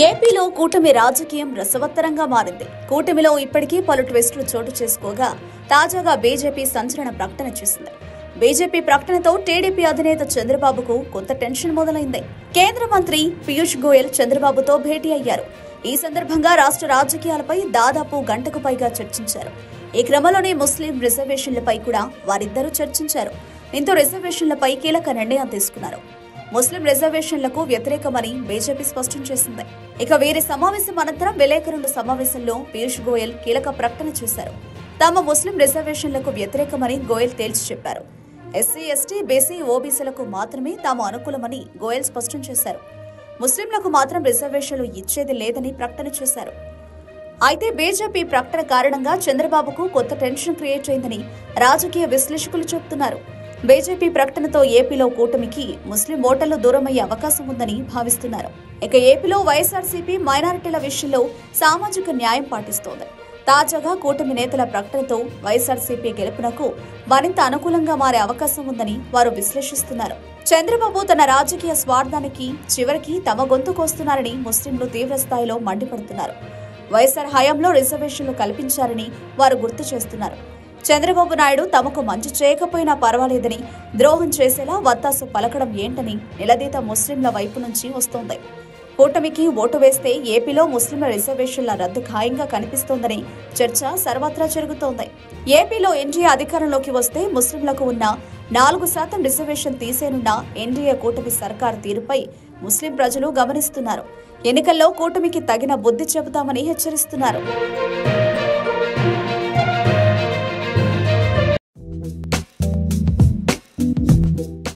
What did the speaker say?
ఏపీలో కూటమి రాజకీయం రసవత్తరంగా మారింది. కూటమిలో ఇప్పటికీ పలు ట్విస్టులు చోటు చేసుకోగా తాజాగా బీజేపీ సంచలన ప్రకటన చేసింది. బీజేపీ ప్రకటనతో టీడీపీ అధినేత చంద్రబాబుకు కొంత టెన్షన్ మొదలైంది. కేంద్ర మంత్రి పీయూష్ గోయల్ చంద్రబాబుతో భేటీ అయ్యారు. ఈ సందర్భంగా రాష్ట్ర రాజకీయాలపై దాదాపు గంటకు పైగా చర్చించారు. ఈ క్రమంలోనే ముస్లిం రిజర్వేషన్లపై కూడా వారిద్దరూ చర్చించారు. దీంతో రిజర్వేషన్లపై కీలక నిర్ణయం తీసుకున్నారు. ముస్లిం రిజర్వేషన్లకు వ్యతిరేకమని బీజేపీ స్పష్టం చేసింది. ఇక వీరి సమావేశం అనంతరం విలేకరుల సమావేశంలో పీయూష్ గోయల్ కీలక ప్రకటన చేశారు. తాము ముస్లిం రిజర్వేషన్లకు వ్యతిరేకమని గోయల్ తేల్చి చెప్పారు. ఎస్సీ, ఎస్టీ, బీసీ, ఓబీసీలకు మాత్రమే తాము అనుకూలమని గోయల్ స్పష్టం చేశారు. ముస్లింలకు మాత్రం రిజర్వేషన్లు ఇచ్చేది లేదని ప్రకటన చేశారు. అయితే బీజేపీ ప్రకటన కారణంగా చంద్రబాబుకు కొత్త టెన్షన్ క్రియేట్ అయిందని రాజకీయ విశ్లేషకులు చెబుతున్నారు. బీజేపీ ప్రకటనతో ఏపీలో కూటమికి ముస్లిం ఓటర్లు దూరమయ్యే అవకాశం ఉందని భావిస్తున్నారు. ఇక ఏపీలో వైఎస్ఆర్సీపీ మైనారిటీల విషయంలో సామాజిక న్యాయం పాటిస్తోంది. తాజాగా కూటమి నేతల ప్రకటనతో వైఎస్ఆర్సీపీ గెలుపునకు మరింత అనుకూలంగా మారే అవకాశం ఉందని వారు విశ్లేషిస్తున్నారు. చంద్రబాబు తన రాజకీయ స్వార్థానికి చివరికి తమ గొంతు కోస్తున్నారని ముస్లింలు తీవ్రస్థాయిలో మండిపడుతున్నారు. వైఎస్ఆర్ హయాంలో రిజర్వేషన్లు కల్పించారని వారు గుర్తు చేస్తున్నారు. చంద్రబాబు నాయుడు తమకు మంచి చేయకపోయినా పర్వాలేదని ద్రోహం చేసేలా వత్తాసు పలకడం ఏంటని నిలదీత ముస్లింల వైపు నుంచి వస్తోంది. కూటమికి ఓటు వేస్తే ఏపీలో ముస్లింల రిజర్వేషన్ల రద్దు ఖాయంగా కనిపిస్తోందని చర్చ సర్వత్రా జరుగుతోంది. ఏపీలో ఎన్డీఏ అధికారంలోకి వస్తే ముస్లింలకు ఉన్న 4% రిజర్వేషన్ తీసేనున్న ఎన్డీఏ కూటమి సర్కారు తీరుపై ముస్లిం ప్రజలు గమనిస్తున్నారు. ఎన్నికల్లో కూటమికి తగిన బుద్ధి చెబుతామని హెచ్చరిస్తున్నారు.